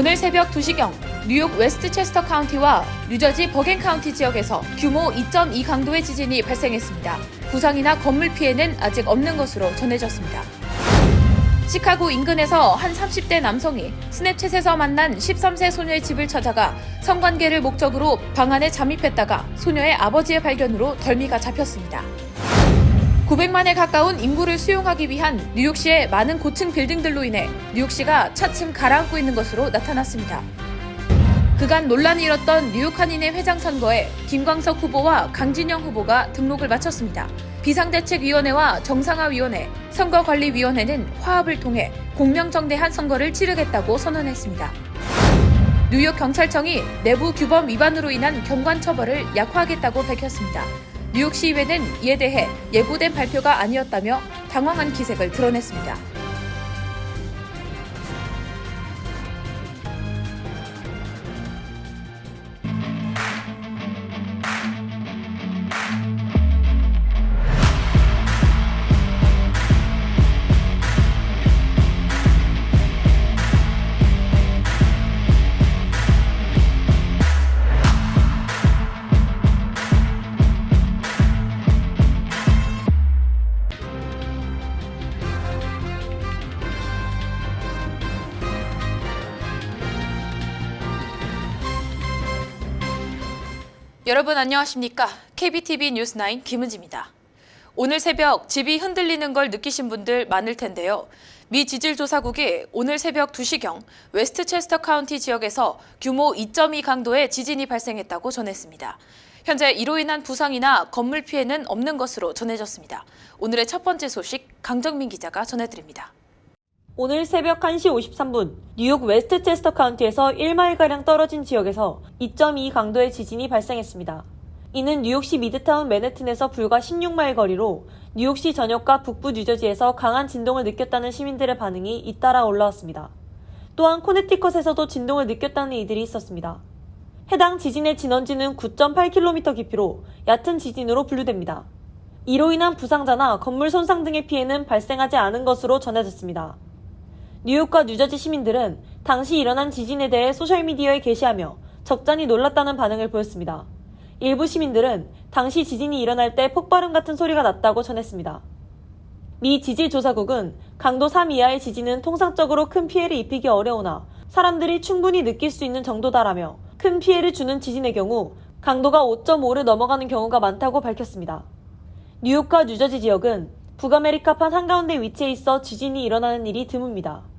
오늘 새벽 2시경 뉴욕 웨스트체스터 카운티와 뉴저지 버겐 카운티 지역에서 규모 2.2 강도의 지진이 발생했습니다. 부상이나 건물 피해는 아직 없는 것으로 전해졌습니다. 시카고 인근에서 한 30대 남성이 스냅챗에서 만난 13세 소녀의 집을 찾아가 성관계를 목적으로 방 안에 잠입했다가 소녀의 아버지의 발견으로 덜미가 잡혔습니다. 900만에 가까운 인구를 수용하기 위한 뉴욕시의 많은 고층 빌딩들로 인해 뉴욕시가 차츰 가라앉고 있는 것으로 나타났습니다. 그간 논란이 일었던 뉴욕 한인회 회장 선거에 김광석 후보와 강진영 후보가 등록을 마쳤습니다. 비상대책위원회와 정상화위원회, 선거관리위원회는 화합을 통해 공명정대한 선거를 치르겠다고 선언했습니다. 뉴욕 경찰청이 내부 규범 위반으로 인한 경관 처벌을 약화하겠다고 밝혔습니다. 뉴욕시의회는 이에 대해 예고된 발표가 아니었다며 당황한 기색을 드러냈습니다. 여러분 안녕하십니까? KBTV 뉴스9 김은지입니다. 오늘 새벽 집이 흔들리는 걸 느끼신 분들 많을 텐데요. 미 지질조사국이 오늘 새벽 2시경 웨스트체스터 카운티 지역에서 규모 2.2 강도의 지진이 발생했다고 전했습니다. 현재 이로 인한 부상이나 건물 피해는 없는 것으로 전해졌습니다. 오늘의 첫 번째 소식 강정민 기자가 전해드립니다. 오늘 새벽 1시 53분 뉴욕 웨스트체스터 카운티에서 1마일가량 떨어진 지역에서 2.2 강도의 지진이 발생했습니다. 이는 뉴욕시 미드타운 맨해튼에서 불과 16마일 거리로 뉴욕시 전역과 북부 뉴저지에서 강한 진동을 느꼈다는 시민들의 반응이 잇따라 올라왔습니다. 또한 코네티컷에서도 진동을 느꼈다는 이들이 있었습니다. 해당 지진의 진원지는 9.8km 깊이로 얕은 지진으로 분류됩니다. 이로 인한 부상자나 건물 손상 등의 피해는 발생하지 않은 것으로 전해졌습니다. 뉴욕과 뉴저지 시민들은 당시 일어난 지진에 대해 소셜미디어에 게시하며 적잖이 놀랐다는 반응을 보였습니다. 일부 시민들은 당시 지진이 일어날 때 폭발음 같은 소리가 났다고 전했습니다. 미 지질조사국은 강도 3 이하의 지진은 통상적으로 큰 피해를 입히기 어려우나 사람들이 충분히 느낄 수 있는 정도다라며 큰 피해를 주는 지진의 경우 강도가 5.5를 넘어가는 경우가 많다고 밝혔습니다. 뉴욕과 뉴저지 지역은 북아메리카판 한가운데 위치해 있어 지진이 일어나는 일이 드뭅니다.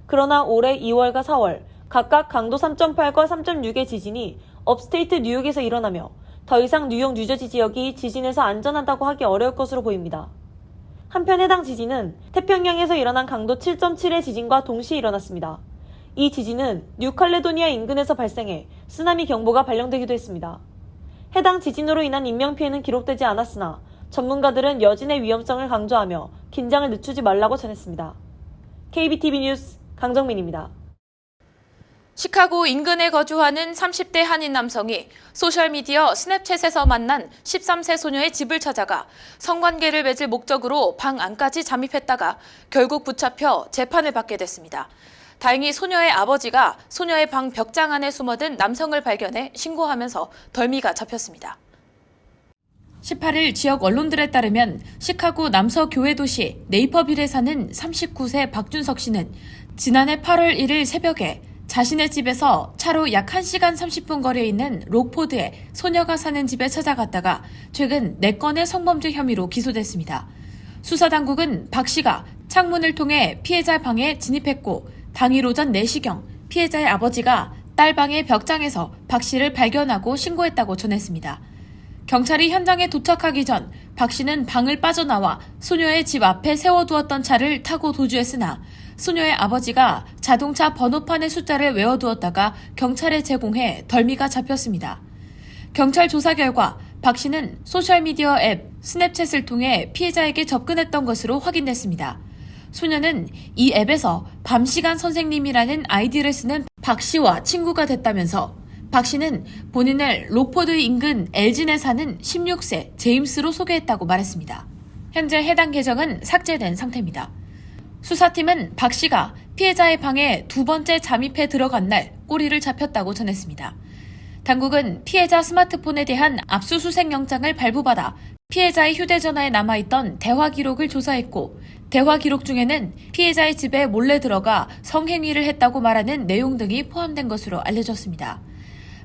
그러나 올해 2월과 4월 각각 강도 3.8과 3.6의 지진이 업스테이트 뉴욕에서 일어나며 더 이상 뉴욕, 뉴저지 지역이 지진에서 안전하다고 하기 어려울 것으로 보입니다. 한편 해당 지진은 태평양에서 일어난 강도 7.7의 지진과 동시에 일어났습니다. 이 지진은 뉴칼레도니아 인근에서 발생해 쓰나미 경보가 발령되기도 했습니다. 해당 지진으로 인한 인명피해는 기록되지 않았으나 전문가들은 여진의 위험성을 강조하며 긴장을 늦추지 말라고 전했습니다. KBTV 뉴스 강정민입니다. 시카고 인근에 거주하는 30대 한인 남성이 소셜미디어 스냅챗에서 만난 13세 소녀의 집을 찾아가 성관계를 맺을 목적으로 방 안까지 잠입했다가 결국 붙잡혀 재판을 받게 됐습니다. 다행히 소녀의 아버지가 소녀의 방 벽장 안에 숨어든 남성을 발견해 신고하면서 덜미가 잡혔습니다. 18일 지역 언론들에 따르면 시카고 남서 교외 도시 네이퍼빌에 사는 39세 박준석 씨는 지난해 8월 1일 새벽에 자신의 집에서 차로 약 1시간 30분 거리에 있는 록포드에 소녀가 사는 집에 찾아갔다가 최근 4건의 성범죄 혐의로 기소됐습니다. 수사당국은 박 씨가 창문을 통해 피해자 방에 진입했고 당일 오전 4시경 피해자의 아버지가 딸 방의 벽장에서 박 씨를 발견하고 신고했다고 전했습니다. 경찰이 현장에 도착하기 전 박 씨는 방을 빠져나와 소녀의 집 앞에 세워두었던 차를 타고 도주했으나 소녀의 아버지가 자동차 번호판의 숫자를 외워두었다가 경찰에 제공해 덜미가 잡혔습니다. 경찰 조사 결과 박 씨는 소셜미디어 앱 스냅챗을 통해 피해자에게 접근했던 것으로 확인됐습니다. 소녀는 이 앱에서 밤시간 선생님이라는 아이디를 쓰는 박 씨와 친구가 됐다면서 박 씨는 본인을 록포드 인근 엘진에 사는 16세 제임스로 소개했다고 말했습니다. 현재 해당 계정은 삭제된 상태입니다. 수사팀은 박 씨가 피해자의 방에 두 번째 잠입해 들어간 날 꼬리를 잡혔다고 전했습니다. 당국은 피해자 스마트폰에 대한 압수수색 영장을 발부받아 피해자의 휴대전화에 남아있던 대화 기록을 조사했고, 대화 기록 중에는 피해자의 집에 몰래 들어가 성행위를 했다고 말하는 내용 등이 포함된 것으로 알려졌습니다.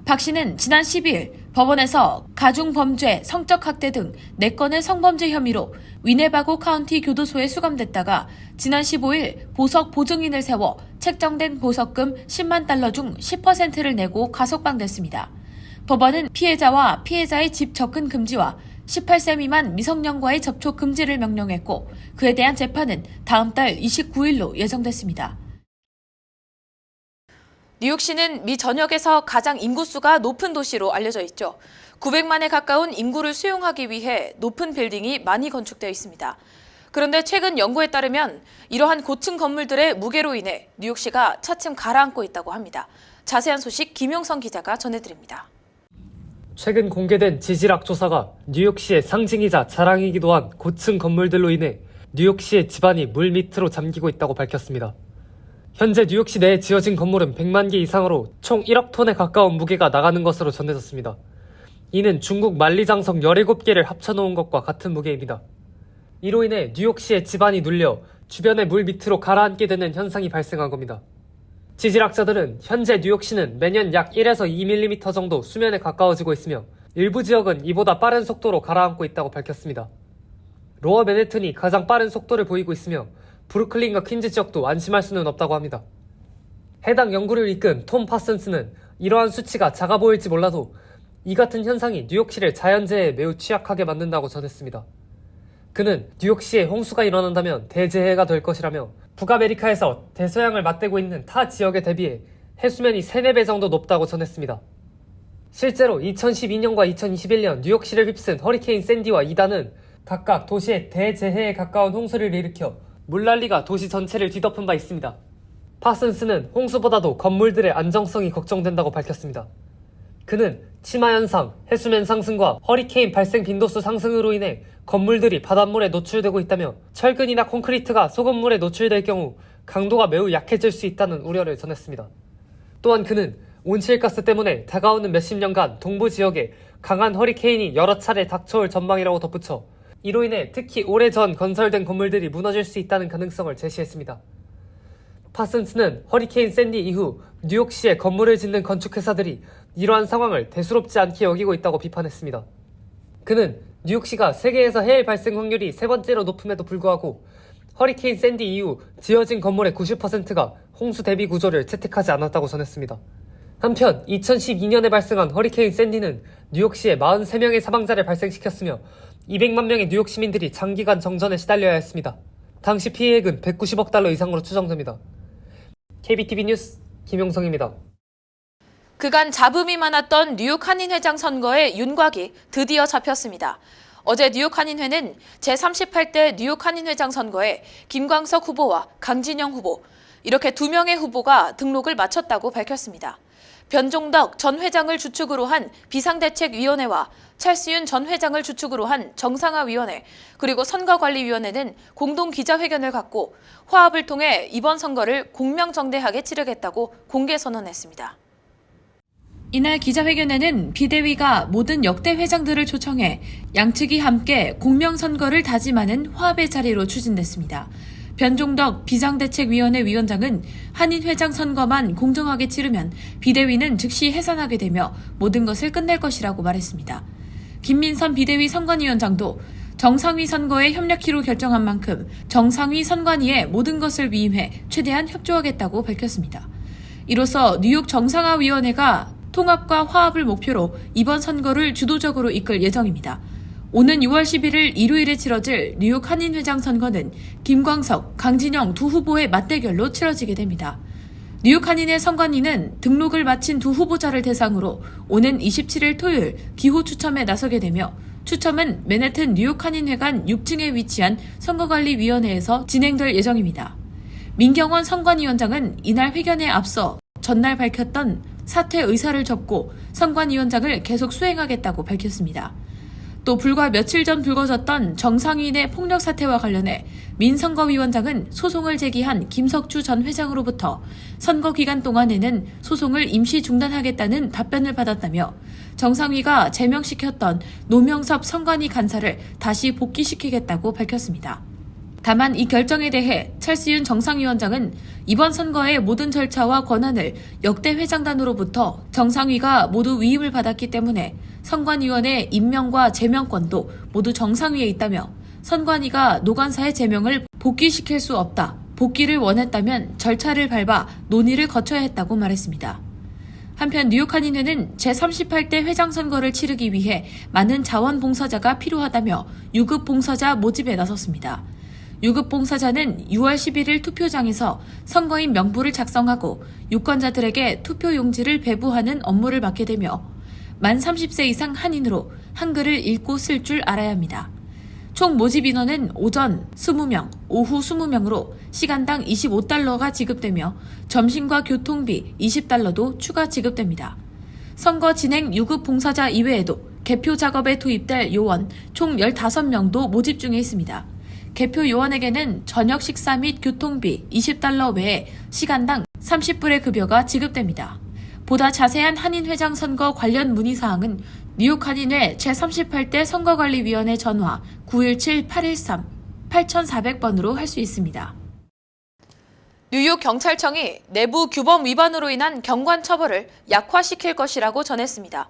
박 씨는 지난 12일 법원에서 가중범죄, 성적학대 등 4건의 성범죄 혐의로 위네바고 카운티 교도소에 수감됐다가 지난 15일 보석 보증인을 세워 책정된 보석금 10만 달러 중 10%를 내고 가석방됐습니다. 법원은 피해자와 피해자의 집 접근 금지와 18세 미만 미성년과의 접촉 금지를 명령했고, 그에 대한 재판은 다음 달 29일로 예정됐습니다. 뉴욕시는 미 전역에서 가장 인구수가 높은 도시로 알려져 있죠. 900만에 가까운 인구를 수용하기 위해 높은 빌딩이 많이 건축되어 있습니다. 그런데 최근 연구에 따르면 이러한 고층 건물들의 무게로 인해 뉴욕시가 차츰 가라앉고 있다고 합니다. 자세한 소식 김용성 기자가 전해드립니다. 최근 공개된 지질학 조사가 뉴욕시의 상징이자 자랑이기도 한 고층 건물들로 인해 뉴욕시의 집안이 물 밑으로 잠기고 있다고 밝혔습니다. 현재 뉴욕시 내에 지어진 건물은 100만 개 이상으로 총 1억 톤에 가까운 무게가 나가는 것으로 전해졌습니다. 이는 중국 만리장성 17개를 합쳐놓은 것과 같은 무게입니다. 이로 인해 뉴욕시의 집안이 눌려 주변의 물 밑으로 가라앉게 되는 현상이 발생한 겁니다. 지질학자들은 현재 뉴욕시는 매년 약 1에서 2mm 정도 수면에 가까워지고 있으며 일부 지역은 이보다 빠른 속도로 가라앉고 있다고 밝혔습니다. 로어 맨해튼이 가장 빠른 속도를 보이고 있으며 브루클린과 퀸즈 지역도 안심할 수는 없다고 합니다. 해당 연구를 이끈 톰 파슨스는 이러한 수치가 작아 보일지 몰라도 이 같은 현상이 뉴욕시를 자연재해에 매우 취약하게 만든다고 전했습니다. 그는 뉴욕시에 홍수가 일어난다면 대재해가 될 것이라며 북아메리카에서 대서양을 맞대고 있는 타 지역에 대비해 해수면이 3, 4배 정도 높다고 전했습니다. 실제로 2012년과 2021년 뉴욕시를 휩쓴 허리케인 샌디와 이다는 각각 도시의 대재해에 가까운 홍수를 일으켜 물난리가 도시 전체를 뒤덮은 바 있습니다. 파슨스는 홍수보다도 건물들의 안정성이 걱정된다고 밝혔습니다. 그는 치마현상, 해수면 상승과 허리케인 발생 빈도수 상승으로 인해 건물들이 바닷물에 노출되고 있다며 철근이나 콘크리트가 소금물에 노출될 경우 강도가 매우 약해질 수 있다는 우려를 전했습니다. 또한 그는 온실가스 때문에 다가오는 몇십 년간 동부 지역에 강한 허리케인이 여러 차례 닥쳐올 전망이라고 덧붙여 이로 인해 특히 오래전 건설된 건물들이 무너질 수 있다는 가능성을 제시했습니다. 파슨스는 허리케인 샌디 이후 뉴욕시에 건물을 짓는 건축회사들이 이러한 상황을 대수롭지 않게 여기고 있다고 비판했습니다. 그는 뉴욕시가 세계에서 해일 발생 확률이 3번째로 높음에도 불구하고 허리케인 샌디 이후 지어진 건물의 90%가 홍수 대비 구조를 채택하지 않았다고 전했습니다. 한편 2012년에 발생한 허리케인 샌디는 뉴욕시에 43명의 사망자를 발생시켰으며 200만 명의 뉴욕 시민들이 장기간 정전에 시달려야 했습니다. 당시 피해액은 190억 달러 이상으로 추정됩니다. KBTV 뉴스 김용성입니다. 그간 잡음이 많았던 뉴욕 한인회장 선거에 윤곽이 드디어 잡혔습니다. 어제 뉴욕 한인회는 제38대 뉴욕 한인회장 선거에 김광석 후보와 강진영 후보, 이렇게 2명의 후보가 등록을 마쳤다고 밝혔습니다. 변종덕 전 회장을 주축으로 한 비상대책위원회와 찰스윤 전 회장을 주축으로 한 정상화위원회, 그리고 선거관리위원회는 공동 기자회견을 갖고 화합을 통해 이번 선거를 공명정대하게 치르겠다고 공개 선언했습니다. 이날 기자회견에는 비대위가 모든 역대 회장들을 초청해 양측이 함께 공명선거를 다짐하는 화합의 자리로 추진됐습니다. 변종덕 비상대책위원회 위원장은 한인회장 선거만 공정하게 치르면 비대위는 즉시 해산하게 되며 모든 것을 끝낼 것이라고 말했습니다. 김민선 비대위 선관위원장도 정상위 선거에 협력키로 결정한 만큼 정상위 선관위에 모든 것을 위임해 최대한 협조하겠다고 밝혔습니다. 이로써 뉴욕 정상화위원회가 통합과 화합을 목표로 이번 선거를 주도적으로 이끌 예정입니다. 오는 6월 11일 일요일에 치러질 뉴욕 한인회장 선거는 김광석, 강진영 두 후보의 맞대결로 치러지게 됩니다. 뉴욕 한인회 선관위는 등록을 마친 두 후보자를 대상으로 오는 27일 토요일 기호 추첨에 나서게 되며 추첨은 맨해튼 뉴욕 한인회관 6층에 위치한 선거관리위원회에서 진행될 예정입니다. 민경원 선관위원장은 이날 회견에 앞서 전날 밝혔던 사퇴 의사를 접고 선관위원장을 계속 수행하겠다고 밝혔습니다. 또 불과 며칠 전 불거졌던 정상인의 폭력 사태와 관련해 민선거위원장은 소송을 제기한 김석주 전 회장으로부터 선거 기간 동안에는 소송을 임시 중단하겠다는 답변을 받았다며 정상위가 제명시켰던 노명섭 선관위 간사를 다시 복귀시키겠다고 밝혔습니다. 다만 이 결정에 대해 찰스윤 정상위원장은 이번 선거의 모든 절차와 권한을 역대 회장단으로부터 정상위가 모두 위임을 받았기 때문에 선관위원회 임명과 제명권도 모두 정상위에 있다며 선관위가 노간사의 제명을 복귀시킬 수 없다. 복귀를 원했다면 절차를 밟아 논의를 거쳐야 했다고 말했습니다. 한편 뉴욕 한인회는 제38대 회장 선거를 치르기 위해 많은 자원봉사자가 필요하다며 유급 봉사자 모집에 나섰습니다. 유급 봉사자는 6월 11일 투표장에서 선거인 명부를 작성하고 유권자들에게 투표 용지를 배부하는 업무를 맡게 되며 만 30세 이상 한인으로 한글을 읽고 쓸 줄 알아야 합니다. 총 모집 인원은 오전 20명, 오후 20명으로 시간당 $25가 지급되며 점심과 교통비 $20도 추가 지급됩니다. 선거 진행 유급 봉사자 이외에도 개표 작업에 투입될 요원 총 15명도 모집 중에 있습니다. 개표 요원에게는 저녁 식사 및 교통비 $20 외에 시간당 30불의 급여가 지급됩니다. 보다 자세한 한인회장 선거 관련 문의사항은 뉴욕 한인회 제38대 선거관리위원회 전화 917-813-8400번으로 할 수 있습니다. 뉴욕 경찰청이 내부 규범 위반으로 인한 경관 처벌을 약화시킬 것이라고 전했습니다.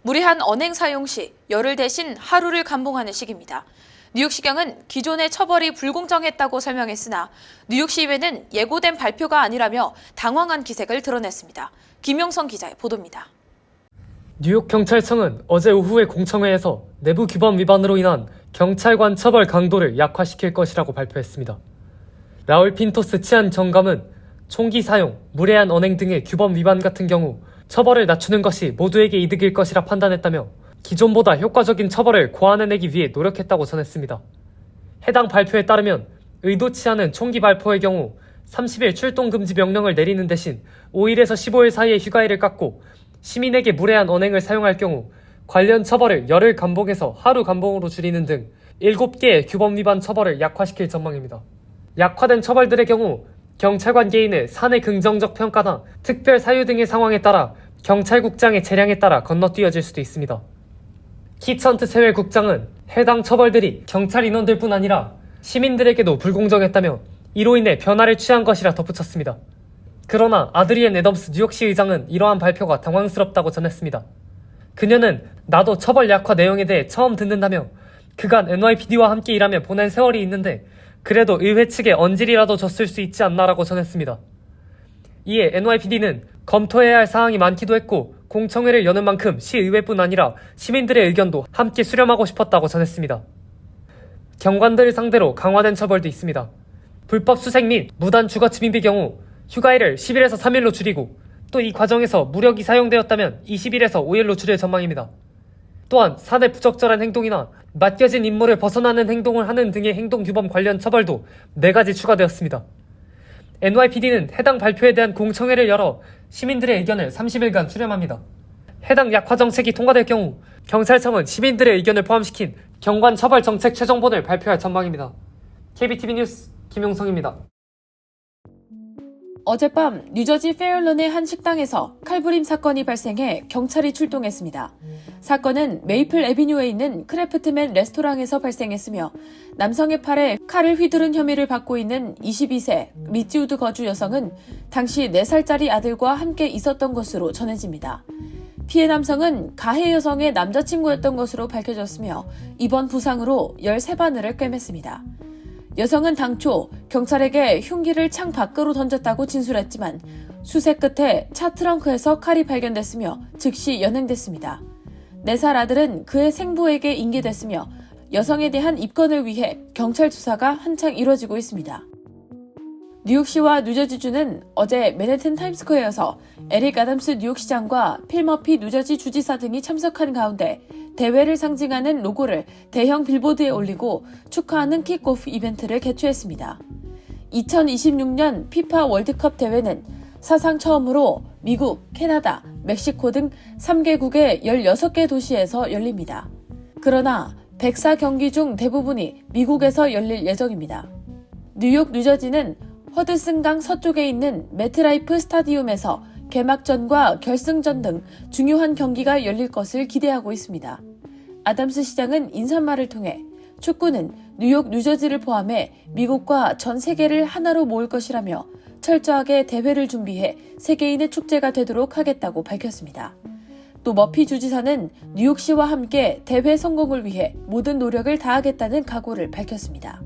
무리한 언행 사용 시 열흘 대신 하루를 감봉하는 식입니다. 뉴욕시경은 기존의 처벌이 불공정했다고 설명했으나 뉴욕시의회는 예고된 발표가 아니라며 당황한 기색을 드러냈습니다. 김용성 기자의 보도입니다. 뉴욕 경찰청은 어제 오후에 공청회에서 내부 규범 위반으로 인한 경찰관 처벌 강도를 약화시킬 것이라고 발표했습니다. 라울 핀토스 치안 정감은 총기 사용, 무례한 언행 등의 규범 위반 같은 경우 처벌을 낮추는 것이 모두에게 이득일 것이라 판단했다며 기존보다 효과적인 처벌을 고안해내기 위해 노력했다고 전했습니다. 해당 발표에 따르면 의도치 않은 총기 발포의 경우 30일 출동 금지 명령을 내리는 대신 5일에서 15일 사이의 휴가일을 깎고 시민에게 무례한 언행을 사용할 경우 관련 처벌을 열흘 감봉에서 하루 감봉으로 줄이는 등 7개의 규범 위반 처벌을 약화시킬 전망입니다. 약화된 처벌들의 경우 경찰관 개인의 사내 긍정적 평가나 특별 사유 등의 상황에 따라 경찰국장의 재량에 따라 건너뛰어질 수도 있습니다. 키천트 세외국장은 해당 처벌들이 경찰 인원들뿐 아니라 시민들에게도 불공정했다며 이로 인해 변화를 취한 것이라 덧붙였습니다. 그러나 아드리엔 애덤스 뉴욕시 의장은 이러한 발표가 당황스럽다고 전했습니다. 그녀는 나도 처벌 약화 내용에 대해 처음 듣는다며 그간 NYPD와 함께 일하며 보낸 세월이 있는데 그래도 의회 측에 언질이라도 줬을 수 있지 않나라고 전했습니다. 이에 NYPD는 검토해야 할 사항이 많기도 했고 공청회를 여는 만큼 시의회뿐 아니라 시민들의 의견도 함께 수렴하고 싶었다고 전했습니다. 경관들을 상대로 강화된 처벌도 있습니다. 불법 수색 및 무단 주거 침입의 경우 휴가일을 10일에서 3일로 줄이고 또 이 과정에서 무력이 사용되었다면 20일에서 5일로 줄일 전망입니다. 또한 사내 부적절한 행동이나 맡겨진 임무를 벗어나는 행동을 하는 등의 행동규범 관련 처벌도 4가지 추가되었습니다. NYPD는 해당 발표에 대한 공청회를 열어 시민들의 의견을 30일간 수렴합니다. 해당 약화 정책이 통과될 경우 경찰청은 시민들의 의견을 포함시킨 경관 처벌 정책 최종본을 발표할 전망입니다. KBTV 뉴스 김용성입니다. 어젯밤 뉴저지 페어런의 한 식당에서 칼부림 사건이 발생해 경찰이 출동했습니다. 사건은 메이플 애비뉴에 있는 크래프트맨 레스토랑에서 발생했으며 남성의 팔에 칼을 휘두른 혐의를 받고 있는 22세 리치우드 거주 여성은 당시 4살짜리 아들과 함께 있었던 것으로 전해집니다. 피해 남성은 가해 여성의 남자친구였던 것으로 밝혀졌으며 이번 부상으로 13바늘을 꿰맸습니다. 여성은 당초 경찰에게 흉기를 창 밖으로 던졌다고 진술했지만 수색 끝에 차 트렁크에서 칼이 발견됐으며 즉시 연행됐습니다. 4살 아들은 그의 생부에게 인계됐으며 여성에 대한 입건을 위해 경찰 수사가 한창 이뤄지고 있습니다. 뉴욕시와 뉴저지주는 어제 맨해튼 타임스퀘어에서 에릭 아담스 뉴욕시장과 필 머피 뉴저지 주지사 등이 참석한 가운데 대회를 상징하는 로고를 대형 빌보드에 올리고 축하하는 킥오프 이벤트를 개최했습니다. 2026년 피파 월드컵 대회는 사상 처음으로 미국, 캐나다, 멕시코 등 3개국의 16개 도시에서 열립니다. 그러나 104 경기 중 대부분이 미국에서 열릴 예정입니다. 뉴욕, 뉴저지는 허드슨강 서쪽에 있는 매트라이프 스타디움에서 개막전과 결승전 등 중요한 경기가 열릴 것을 기대하고 있습니다. 아담스 시장은 인사말을 통해 축구는 뉴욕, 뉴저지를 포함해 미국과 전 세계를 하나로 모을 것이라며 철저하게 대회를 준비해 세계인의 축제가 되도록 하겠다고 밝혔습니다. 또 머피 주지사는 뉴욕시와 함께 대회 성공을 위해 모든 노력을 다하겠다는 각오를 밝혔습니다.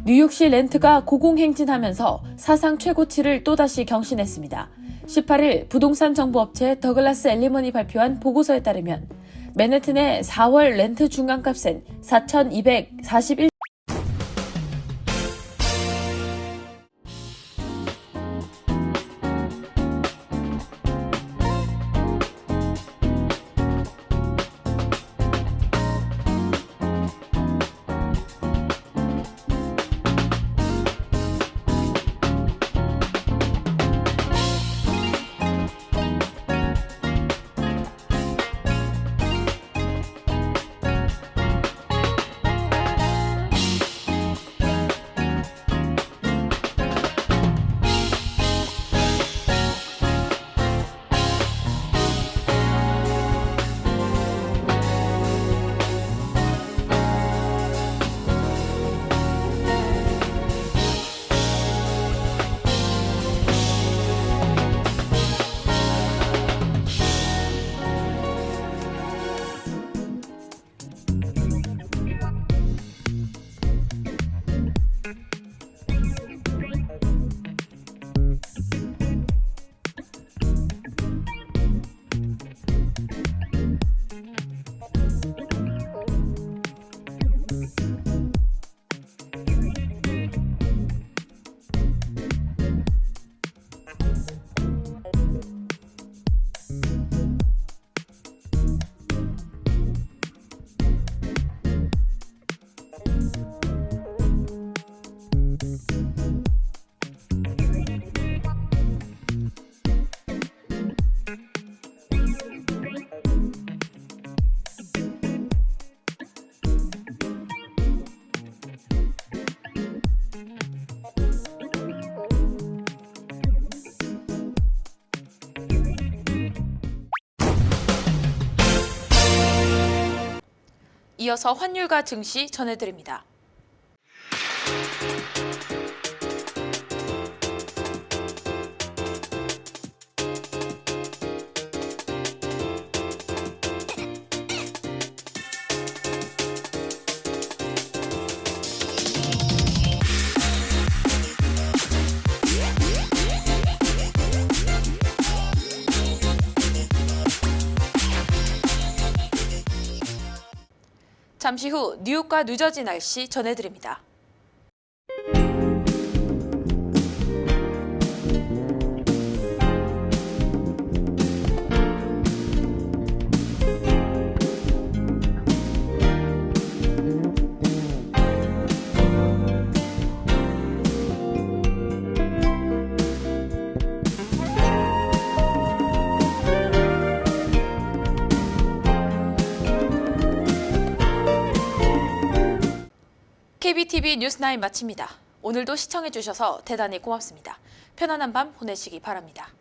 뉴욕시 렌트가 고공행진하면서 사상 최고치를 또다시 경신했습니다. 18일 부동산 정보업체 더글라스 엘리먼이 발표한 보고서에 따르면 맨해튼의 4월 렌트 중간값은 4,241 이어서 환율과 증시 전해드립니다. 잠시 후 뉴욕과 뉴저지 날씨 전해드립니다. KBTV 뉴스9 마칩니다. 오늘도 시청해주셔서 대단히 고맙습니다. 편안한 밤 보내시기 바랍니다.